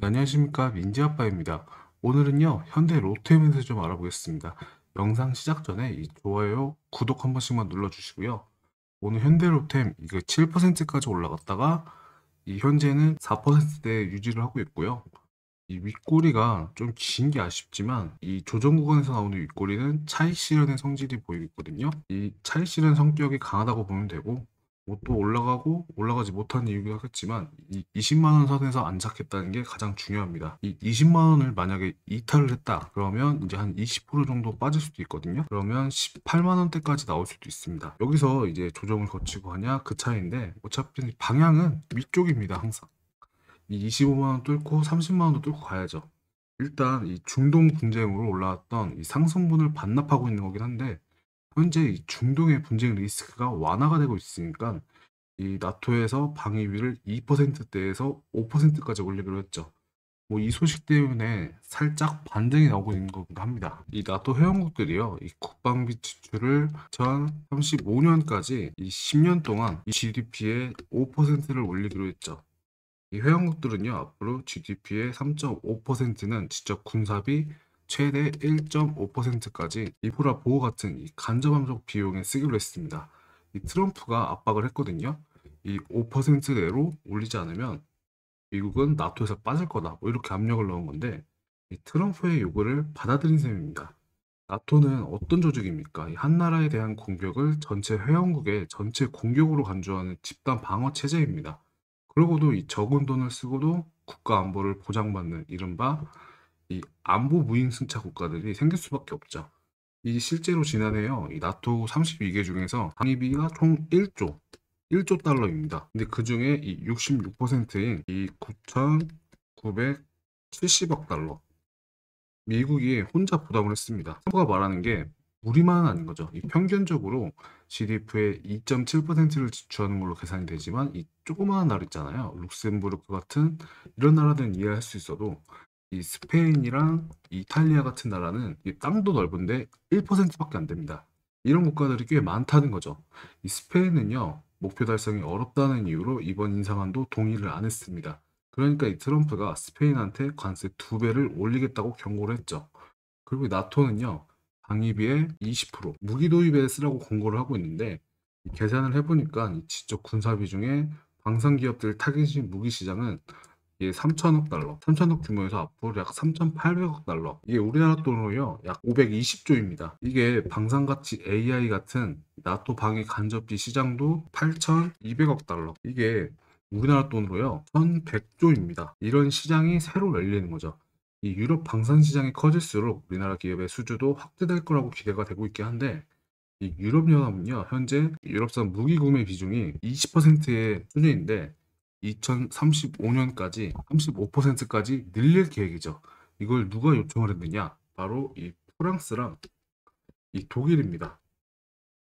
안녕하십니까, 민지아빠입니다. 오늘은요 현대 로템에 대해서 좀 알아보겠습니다. 영상 시작 전에 이 좋아요, 구독 한 번씩만 눌러주시고요. 오늘 현대 로템 이거 7%까지 올라갔다가 이 현재는 4%대 유지를 하고 있고요. 이 윗꼬리가 좀 긴 게 아쉽지만 이 조정 구간에서 나오는 윗꼬리는 차익 실현의 성질이 보이고 있거든요. 이 차익 실현 성격이 강하다고 보면 되고, 뭐 또 올라가고 올라가지 못한 이유긴 하겠지만 이 20만 원 선에서 안 잡겠다는 게 가장 중요합니다. 이 20만 원을 만약에 이탈을 했다 그러면 이제 한 20% 정도 빠질 수도 있거든요. 그러면 18만 원대까지 나올 수도 있습니다. 여기서 이제 조정을 거치고 하냐 그 차이인데, 어차피 방향은 위쪽입니다. 항상 이 25만 원 뚫고 30만 원도 뚫고 가야죠. 일단 이 중동 분쟁으로 올라왔던 이 상승분을 반납하고 있는 거긴 한데, 현재 이 중동의 분쟁 리스크가 완화가 되고 있으니까 이 나토에서 방위비를 2%대에서 5%까지 올리기로 했죠. 뭐 이 소식 때문에 살짝 반등이 나오고 있는 거기도 합니다. 이 나토 회원국들이요, 이 국방비 지출을 2035년까지 이 10년 동안 이 GDP의 5%를 올리기로 했죠. 이 회원국들은요, 앞으로 GDP의 3.5%는 직접 군사비, 최대 1.5%까지 인프라 보호 같은 이 간접함적 비용에 쓰기로 했습니다. 이 트럼프가 압박을 했거든요. 이 5%대로 올리지 않으면 미국은 나토에서 빠질 거다, 뭐 이렇게 압력을 넣은 건데, 이 트럼프의 요구를 받아들인 셈입니다. 나토는 어떤 조직입니까? 이 한 나라에 대한 공격을 전체 회원국의 전체 공격으로 간주하는 집단 방어 체제입니다. 그러고도 이 적은 돈을 쓰고도 국가 안보를 보장받는 이른바 이 안보 무임승차 국가들이 생길 수밖에 없죠. 이 실제로 지난해요, 이 나토 32개 중에서 방위비가 총 1조 달러입니다. 근데 그 중에 이 66%인 이 9,970억 달러, 미국이 혼자 부담을 했습니다. 트럼프가 말하는 게 무리만은 아닌 거죠. 이 평균적으로 GDP의 2.7%를 지출하는 걸로 계산이 되지만, 이 조그마한 나라 있잖아요. 룩셈부르크 같은 이런 나라들은 이해할 수 있어도, 이 스페인이랑 이탈리아 같은 나라는 이 땅도 넓은데 1%밖에 안 됩니다. 이런 국가들이 꽤 많다는 거죠. 이 스페인은요, 목표 달성이 어렵다는 이유로 이번 인상안도 동의를 안 했습니다. 그러니까 이 트럼프가 스페인한테 관세 2배를 올리겠다고 경고를 했죠. 그리고 나토는요, 방위비의 20% 무기 도입에 쓰라고 공고를 하고 있는데, 이 계산을 해보니까 이 지적 군사비 중에 방산 기업들 타깃인 무기 시장은 이게 3천억 달러, 3천억 규모에서 앞으로 약 3,800억 달러. 이게 우리나라 돈으로요, 약 520조입니다. 이게 방산가치 AI 같은 나토 방위 간접비 시장도 8,200억 달러. 이게 우리나라 돈으로요, 1,100조입니다. 이런 시장이 새로 열리는 거죠. 이 유럽 방산 시장이 커질수록 우리나라 기업의 수주도 확대될 거라고 기대가 되고 있긴 한데, 이 유럽연합은요, 현재 유럽산 무기 구매 비중이 20%의 수준인데 2035년까지 35%까지 늘릴 계획이죠. 이걸 누가 요청을 했느냐? 바로 이 프랑스랑 이 독일입니다.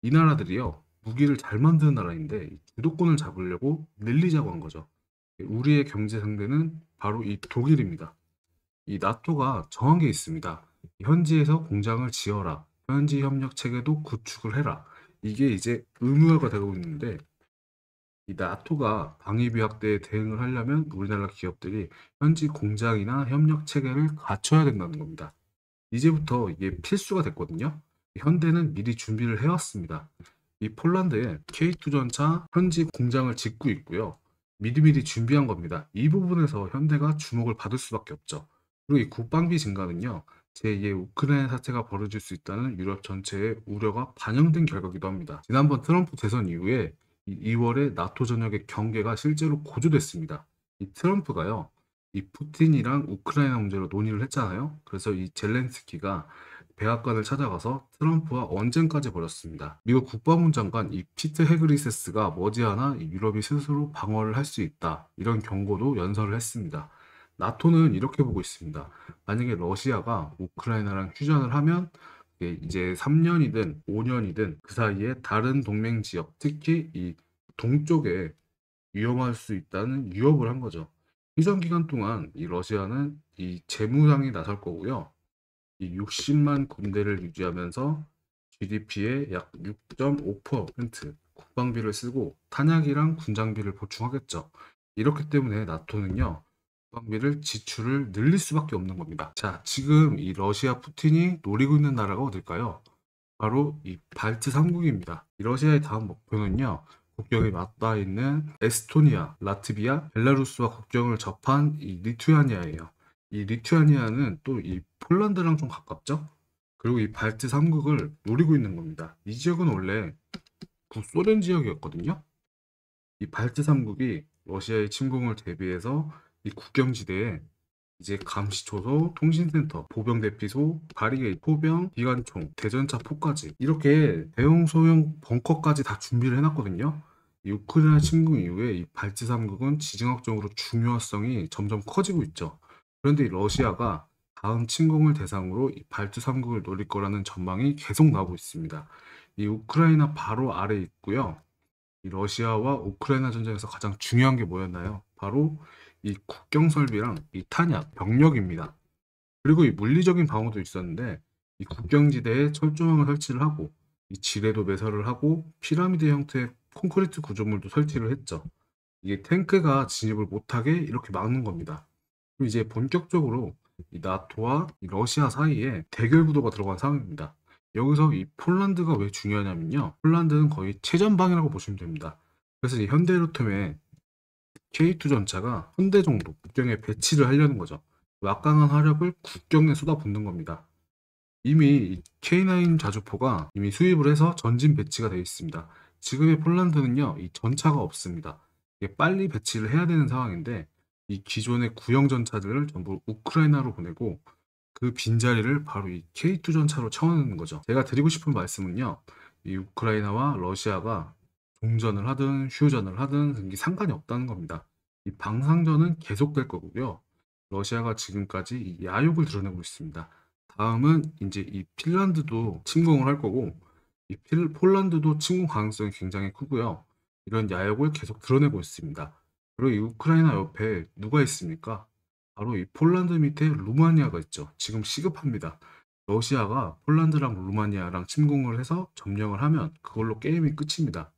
이 나라들이요, 무기를 잘 만드는 나라인데 이 주도권을 잡으려고 늘리자고 한 거죠. 우리의 경제 상대는 바로 이 독일입니다. 이 나토가 정한 게 있습니다. 현지에서 공장을 지어라. 현지 협력 체계도 구축을 해라. 이게 이제 의무화가 되고 있는데, 이 나토가 방위비 확대에 대응을 하려면 우리나라 기업들이 현지 공장이나 협력 체계를 갖춰야 된다는 겁니다. 이제부터 이게 필수가 됐거든요. 현대는 미리 준비를 해왔습니다. 이 폴란드에 K2 전차 현지 공장을 짓고 있고요. 미리미리 준비한 겁니다. 이 부분에서 현대가 주목을 받을 수밖에 없죠. 그리고 이 국방비 증가는요, 제2의 우크라이나 사태가 벌어질 수 있다는 유럽 전체의 우려가 반영된 결과기도 합니다. 지난번 트럼프 대선 이후에 이 2월에 나토 전역의 경계가 실제로 고조됐습니다. 이 트럼프가요, 이 푸틴이랑 우크라이나 문제로 논의를 했잖아요. 그래서 이 젤렌스키가 백악관을 찾아가서 트럼프와 언쟁까지 벌였습니다. 미국 국방부 장관 이 피트 헤그리세스가 머지않아 이 유럽이 스스로 방어를 할 수 있다, 이런 경고도 연설을 했습니다. 나토는 이렇게 보고 있습니다. 만약에 러시아가 우크라이나랑 휴전을 하면 이제 3년이든 5년이든 그 사이에 다른 동맹 지역, 특히 이 동쪽에 위험할 수 있다는 위협을 한 거죠. 휴전 기간 동안 이 러시아는 이 재무장에 나설 거고요. 이 60만 군대를 유지하면서 GDP의 약 6.5% 국방비를 쓰고 탄약이랑 군장비를 보충하겠죠. 이렇기 때문에 나토는요, 국방비를 지출을 늘릴 수밖에 없는 겁니다. 자, 지금 이 러시아 푸틴이 노리고 있는 나라가 어딜까요? 바로 이 발트 3국입니다. 이 러시아의 다음 목표는요, 국경에 맞닿아 있는 에스토니아, 라트비아, 벨라루스와 국경을 접한 이 리투아니아예요. 이 리투아니아는 또 이 폴란드랑 좀 가깝죠? 그리고 이 발트 3국을 노리고 있는 겁니다. 이 지역은 원래 구소련 지역이었거든요. 이 발트 3국이 러시아의 침공을 대비해서 이 국경지대에 이제 감시초소, 통신센터, 보병대피소, 바리게이트, 포병, 기관총, 대전차 포까지 이렇게 대형 소형 벙커까지 다 준비를 해놨거든요. 이 우크라이나 침공 이후에 이 발트 3국은 지정학적으로 중요성이 점점 커지고 있죠. 그런데 이 러시아가 다음 침공을 대상으로 이 발트 3국을 노릴 거라는 전망이 계속 나오고 있습니다. 이 우크라이나 바로 아래 있고요. 이 러시아와 우크라이나 전쟁에서 가장 중요한 게 뭐였나요? 바로 이 국경 설비랑 이 탄약, 병력입니다. 그리고 이 물리적인 방어도 있었는데 이 국경지대에 철조망을 설치를 하고 이 지뢰도 매설을 하고 피라미드 형태의 콘크리트 구조물도 설치를 했죠. 이게 탱크가 진입을 못하게 이렇게 막는 겁니다. 그리고 이제 본격적으로 이 나토와 이 러시아 사이에 대결 구도가 들어간 상황입니다. 여기서 이 폴란드가 왜 중요하냐면요. 폴란드는 거의 최전방이라고 보시면 됩니다. 그래서 이 현대로템의 K2 전차가 한 대 정도 국경에 배치를 하려는 거죠. 막강한 화력을 국경에 쏟아붓는 겁니다. 이미 이 K9 자주포가 이미 수입을 해서 전진 배치가 되어 있습니다. 지금의 폴란드는요, 이 전차가 없습니다. 이게 빨리 배치를 해야 되는 상황인데, 이 기존의 구형 전차들을 전부 우크라이나로 보내고, 그 빈자리를 바로 이 K2 전차로 채워넣는 거죠. 제가 드리고 싶은 말씀은요, 이 우크라이나와 러시아가 종전을 하든 휴전을 하든 이게 상관이 없다는 겁니다. 이 방상전은 계속될 거고요. 러시아가 지금까지 이 야욕을 드러내고 있습니다. 다음은 이제 이 핀란드도 침공을 할 거고, 이 폴란드도 침공 가능성이 굉장히 크고요. 이런 야욕을 계속 드러내고 있습니다. 그리고 이 우크라이나 옆에 누가 있습니까? 바로 이 폴란드 밑에 루마니아가 있죠. 지금 시급합니다. 러시아가 폴란드랑 루마니아랑 침공을 해서 점령을 하면 그걸로 게임이 끝입니다.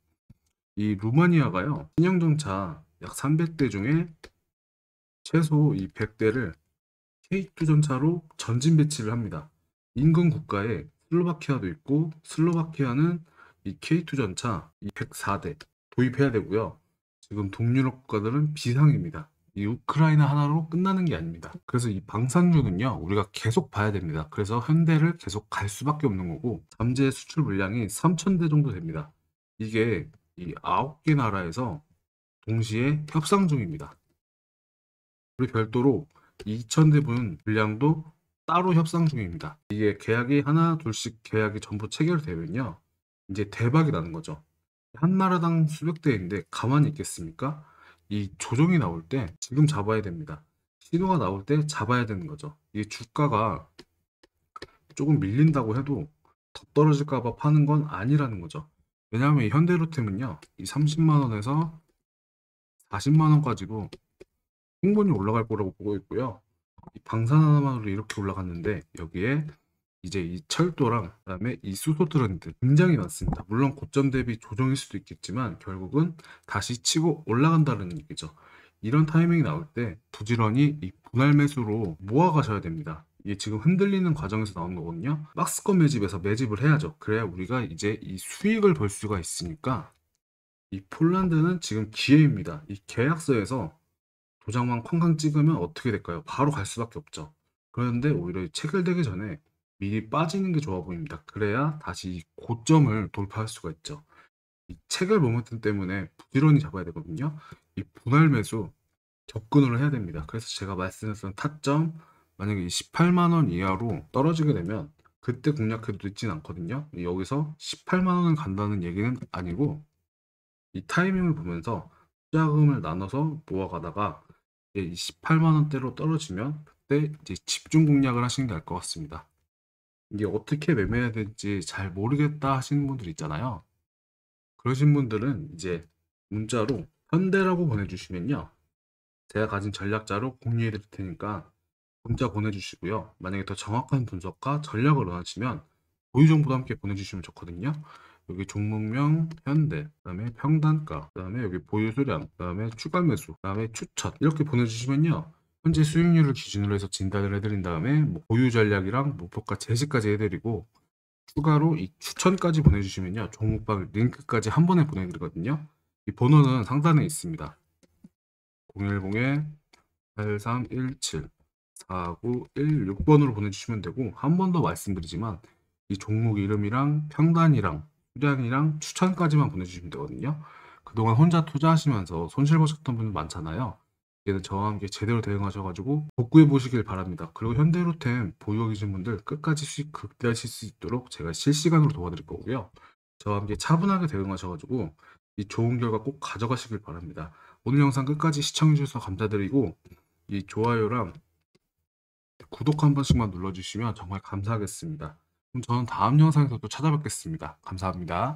이 루마니아가요, 신형전차 약 300대 중에 최소 이 100대를 K2 전차로 전진 배치를 합니다. 인근 국가에 슬로바키아도 있고, 슬로바키아는 이 K2 전차 이 104대 도입해야 되고요. 지금 동유럽 국가들은 비상입니다. 이 우크라이나 하나로 끝나는 게 아닙니다. 그래서 이 방산유는요, 우리가 계속 봐야 됩니다. 그래서 현대를 계속 갈 수밖에 없는 거고, 잠재 수출 물량이 3,000대 정도 됩니다. 이게 이 9개 나라에서 동시에 협상 중입니다. 그리고 별도로 2,000대 분 분량도 따로 협상 중입니다. 이게 계약이 하나 둘씩 계약이 전부 체결되면요, 이제 대박이 나는 거죠. 한 나라당 수백 대인데 가만히 있겠습니까? 이 조정이 나올 때 지금 잡아야 됩니다. 신호가 나올 때 잡아야 되는 거죠. 이 주가가 조금 밀린다고 해도 더 떨어질까 봐 파는 건 아니라는 거죠. 왜냐하면 이 현대로템은요, 이 30만 원에서 40만 원까지도 충분히 올라갈 거라고 보고 있고요. 이 방산 하나만으로 이렇게 올라갔는데 여기에 이제 이 철도랑 그다음에 이 수소 트렌드 굉장히 많습니다. 물론 고점 대비 조정일 수도 있겠지만 결국은 다시 치고 올라간다는 얘기죠. 이런 타이밍이 나올 때 부지런히 이 분할 매수로 모아 가셔야 됩니다. 이게 지금 흔들리는 과정에서 나오는 거거든요. 박스권 매집에서 매집을 해야죠. 그래야 우리가 이제 이 수익을 벌 수가 있으니까. 이 폴란드는 지금 기회입니다. 이 계약서에서 도장만 쾅쾅 찍으면 어떻게 될까요? 바로 갈 수밖에 없죠. 그런데 오히려 체결되기 전에 미리 빠지는 게 좋아 보입니다. 그래야 다시 이 고점을 돌파할 수가 있죠. 이 체결 모멘텀 때문에 부지런히 잡아야 되거든요. 이 분할 매수 접근을 해야 됩니다. 그래서 제가 말씀드렸던 타점, 만약에 이 18만 원 이하로 떨어지게 되면 그때 공략해도 늦진 않거든요. 여기서 18만 원을 간다는 얘기는 아니고, 이 타이밍을 보면서 투자금을 나눠서 모아가다가 이제 18만 원대로 떨어지면 그때 이제 집중 공략을 하시는 게 나을 것 같습니다. 이게 어떻게 매매해야 될지 잘 모르겠다 하시는 분들 있잖아요. 그러신 분들은 이제 문자로 현대라고 보내주시면요, 제가 가진 전략자로 공유해 드릴 테니까 문자 보내주시고요. 만약에 더 정확한 분석과 전략을 원하시면 보유 정보도 함께 보내주시면 좋거든요. 여기 종목명 현대, 그다음에 평단가, 그다음에 여기 보유 수량, 그다음에 추가 매수, 그다음에 추천 이렇게 보내주시면요, 현재 수익률을 기준으로 해서 진단을 해드린 다음에 뭐 보유 전략이랑 목표가 제시까지 해드리고 추가로 이 추천까지 보내주시면요. 종목방 링크까지 한 번에 보내드리거든요. 이 번호는 상단에 있습니다. 010-8317-4916번으로 보내주시면 되고 한 번 더 말씀드리지만 이 종목 이름이랑 평단이랑 수량이랑 추천까지만 보내주시면 되거든요. 그동안 혼자 투자하시면서 손실 보셨던 분들 많잖아요. 이제는 저와 함께 제대로 대응하셔가지고 복구해 보시길 바랍니다. 그리고 현대로템 보유 계신 분들 끝까지 수익 극대화하실 수 있도록 제가 실시간으로 도와드릴 거고요. 저와 함께 차분하게 대응하셔가지고 이 좋은 결과 꼭 가져가시길 바랍니다. 오늘 영상 끝까지 시청해 주셔서 감사드리고 이 좋아요랑 구독 한 번씩만 눌러주시면 정말 감사하겠습니다. 그럼 저는 다음 영상에서 또 찾아뵙겠습니다. 감사합니다.